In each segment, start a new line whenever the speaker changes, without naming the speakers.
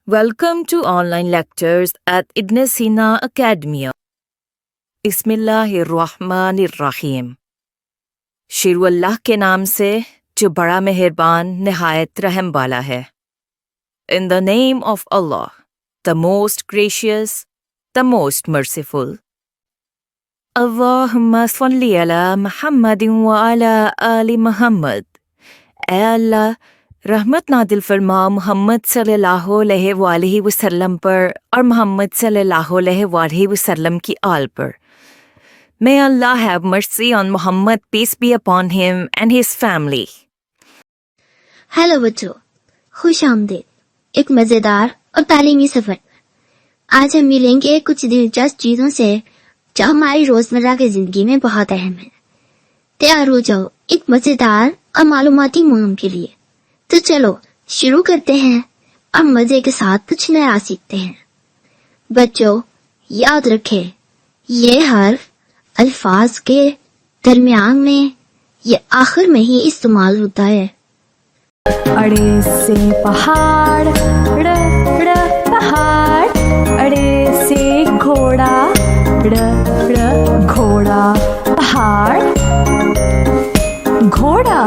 Welcome to online lectures at Ibn Sina Academia. बिस्मिल्लाहिर्रहमानिर्रहीम। शुरू अल्लाह के नाम से जो बड़ा मेहरबान निहायत रहम वाला है। In the name of Allah, the most gracious, the most merciful. Allahumma salli ala Muhammadin wa ala ali Muhammad. ऐ अल्लाह रहमत नादिल फरमा मोहम्मद सल्लल्लाहु अलैहि वसल्लम पर और मोहम्मद सल्लल्लाहु अलैहि वसल्लम की आल पर. May Allah have mercy on Muhammad, peace be upon him and his family.
Hello बच्चों, खुश आमदीद एक मज़ेदार और तालीमी सफ़र। आज हम मिलेंगे कुछ दिलचस्प चीज़ों से जो हमारी रोज़मर्रा की ज़िंदगी में बहुत अहम है। तैयार हो जाओ एक मज़ेदार और मालूमाती मुहिम के लिए। तो चलो शुरू करते हैं और मज़े के साथ कुछ नया सीखते हैं। बच्चों याद रखें, ये हर्फ अल्फाज के दरमियान में या आखिर में ही इस्तेमाल होता है।
अड़े से पहाड़ ड़ ड़ पहाड़, अड़े से घोड़ा ड़ ड़ घोड़ा, पहाड़ घोड़ा।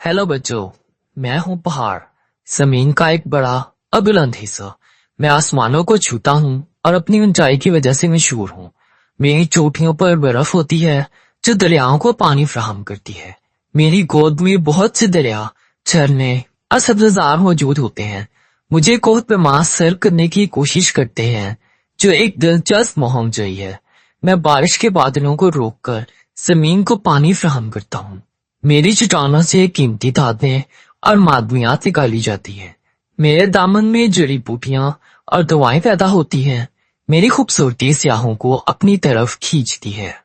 हेलो बच्चों, मैं हूँ पहाड़, जमीन का एक बड़ा और बुलंद हिस्सा। मैं आसमानों को छूता हूँ और अपनी ऊंचाई की वजह से मशहूर हूँ। मेरी चोटियों पर बर्फ होती है जो दरियाओं को पानी फराहम करती है। मेरी गोद में बहुत से दरिया, झरने और सब्ज़ार मौजूद होते हैं। मुझे कोह पे मां सैर करने की कोशिश करते हैं जो एक दिलचस्प मुहिम जई है। मैं बारिश के बादलों को रोककर जमीन को पानी फराहम करता हूँ। मेरी चट्टानों से कीमती धातें और मादनियात निकाली जाती है। मेरे दामन में जड़ी बूटियां और दवाएं पैदा होती हैं। मेरी खूबसूरती सियाहों को अपनी तरफ खींचती है।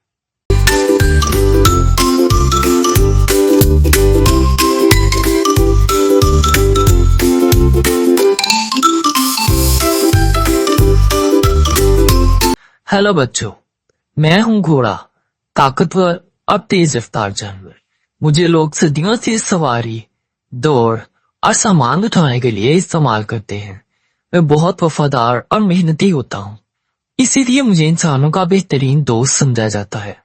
हेलो बच्चों, मैं हूँ घोड़ा, ताकतवर और तेज रफ्तार जानवर। मुझे लोग सदियों से सवारी, दौड़ और सामान उठाने के लिए इस्तेमाल करते हैं। मैं बहुत वफादार और मेहनती होता हूँ, इसीलिए मुझे इंसानों का बेहतरीन दोस्त समझा जाता है।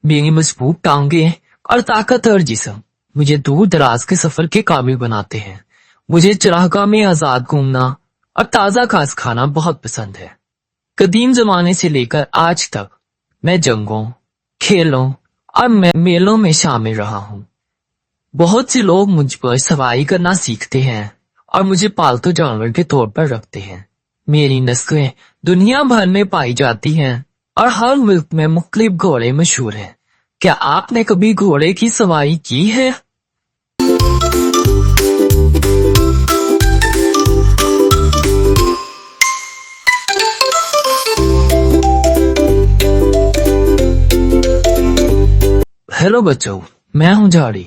मेरी मजबूत टांगे और ताकतवर जिस्म मुझे दूर दराज के सफर के काबिल बनाते हैं। मुझे चरागाह में आजाद घूमना और ताज़ा घास खाना बहुत पसंद है। कदीम जमाने से लेकर आज तक मैं जंगों, खेलों और मेलों में शामिल रहा हूँ। बहुत से लोग मुझ पर सवारी करना सीखते हैं और मुझे पालतू जानवर के तौर पर रखते हैं। मेरी नस्लें दुनिया भर में पाई जाती हैं और हर मुल्क में मुख्तलिफ घोड़े मशहूर हैं। क्या आपने कभी घोड़े की सवारी की है? हेलो बच्चों, मैं हूँ झाड़ी,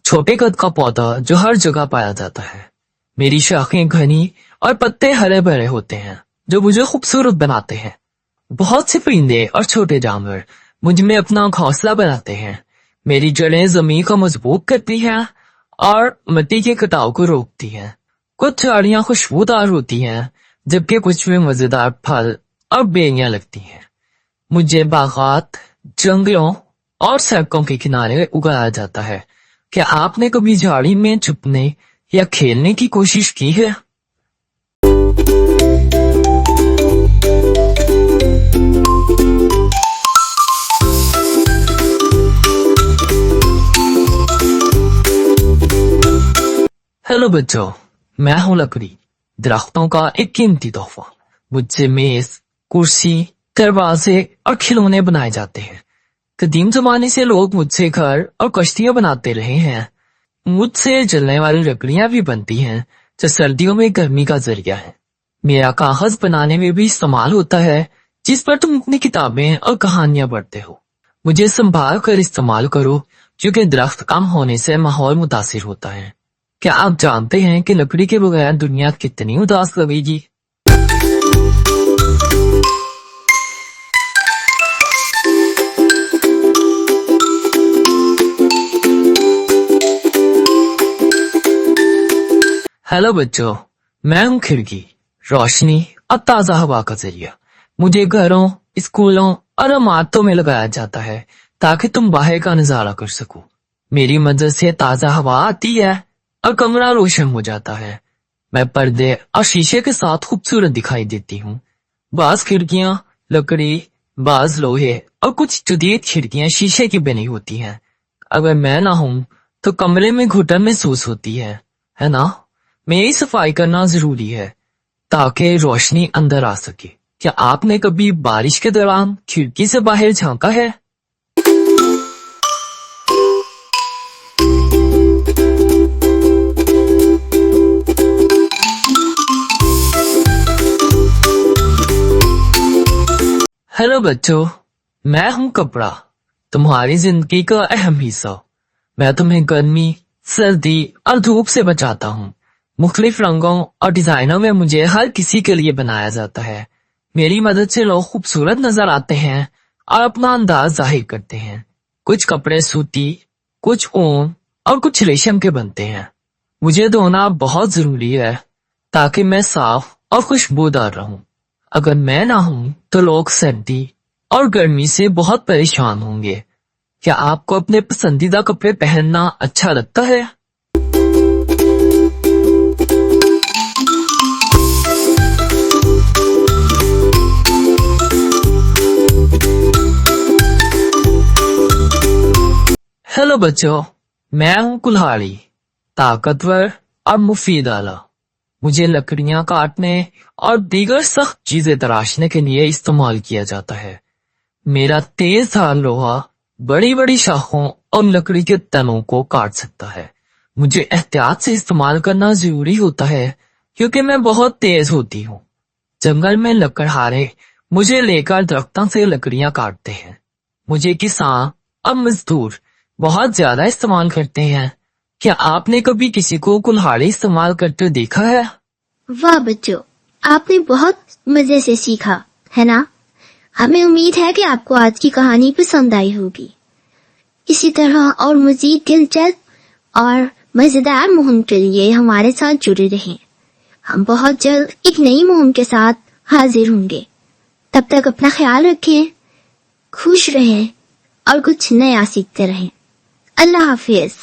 छोटे कद का पौधा जो हर जगह पाया जाता है। मेरी शाखें घनी और पत्ते हरे भरे होते हैं जो मुझे खूबसूरत बनाते हैं। बहुत से परिंदे और छोटे जानवर मुझ में अपना घोंसला बनाते हैं। मेरी जड़ें जमीन को मजबूत करती हैं और मिट्टी के कटाव को रोकती हैं। कुछ झाड़ियाँ खुशबूदार होती हैं जबकि कुछ में मजेदार फल और बेलियां लगती हैं। मुझे बागात, जंगलों और सड़कों के किनारे उगाया जाता है। क्या आपने कभी झाड़ी में छुपने या खेलने की कोशिश की है? हेलो बच्चों, मैं हूँ लकड़ी, दरख्तों का एक कीमती तोहफा। मुझसे मेज, कुर्सी, दरवाजे और खिलौने बनाए जाते हैं। कदीम जमाने से लोग मुझसे घर और कश्तियां बनाते रहे हैं। मुझसे जलने वाली लकड़ियां भी बनती हैं जो सर्दियों में गर्मी का जरिया है। मेरा कागज बनाने में भी इस्तेमाल होता है जिस पर तुम अपनी किताबें और कहानियां पढ़ते हो। मुझे संभाल कर इस्तेमाल करो क्योंकि दरख्त कम होने से माहौल मुतासिर होता है। क्या आप जानते हैं कि लकड़ी के बगैर दुनिया कितनी उदास लगेगी? हेलो बच्चों, मैं हूँ खिड़की, रोशनी और ताजा हवा का जरिया। मुझे घरों, स्कूलों और इमारतों में लगाया जाता है ताकि तुम बाहर का नजारा कर सको। मेरी मदद से ताजा हवा आती है और कमरा रोशन हो जाता है। मैं पर्दे और शीशे के साथ खूबसूरत दिखाई देती हूँ। बाज खिड़कियाँ लकड़ी, बाज लोहे और कुछ जदीद खिड़कियाँ शीशे की बनी होती हैं। अगर मैं ना हूँ तो कमरे में घुटन महसूस होती है ना? मेरी सफाई करना जरूरी है ताकि रोशनी अंदर आ सके। क्या आपने कभी बारिश के दौरान खिड़की से बाहर झांका है? हेलो बच्चों, मैं हूँ कपड़ा, तुम्हारी जिंदगी का अहम हिस्सा। मैं तुम्हें गर्मी, सर्दी और धूप से बचाता हूँ। मुख्तलिफ रंगों और डिजाइनों में मुझे हर किसी के लिए बनाया जाता है। मेरी मदद से लोग खूबसूरत नजर आते हैं और अपना अंदाज जाहिर करते हैं। कुछ कपड़े सूती, कुछ ऊन और कुछ रेशम के बनते हैं। मुझे धोना बहुत जरूरी है ताकि मैं साफ और खुशबूदार रहूं। अगर मैं ना हूं तो लोग सर्दी और गर्मी से बहुत परेशान होंगे। क्या आपको अपने पसंदीदा कपड़े पहनना अच्छा लगता है? हेलो बच्चों, मैं हूँ कुल्हाड़ी, ताकतवर और मुफीद आला। मुझे लकड़ियां काटने और दीगर सख्त चीजें तराशने के लिए इस्तेमाल किया जाता है। मेरा तेज धार लोहा बड़ी बड़ी शाखों और लकड़ी के तनों को काट सकता है। मुझे एहतियात से इस्तेमाल करना जरूरी होता है क्योंकि मैं बहुत तेज होती हूँ। जंगल में लकड़हारे मुझे लेकर दरख्तों से लकड़ियां काटते हैं। मुझे किसान और मजदूर बहुत ज्यादा इस्तेमाल करते हैं। क्या आपने कभी किसी को कुल्हाड़ी इस्तेमाल करते देखा है?
वाह बच्चों, आपने बहुत मजे से सीखा, है ना? हमें उम्मीद है कि आपको आज की कहानी पसंद आई होगी। इसी तरह और मजीद दिलचस्प और मजेदार मुहिम के लिए हमारे साथ जुड़े रहें। हम बहुत जल्द एक नई मुहिम के साथ हाजिर होंगे। तब तक अपना ख्याल रखें, खुश रहें और कुछ नया सीखते रहें। अल्लाह हाफिज।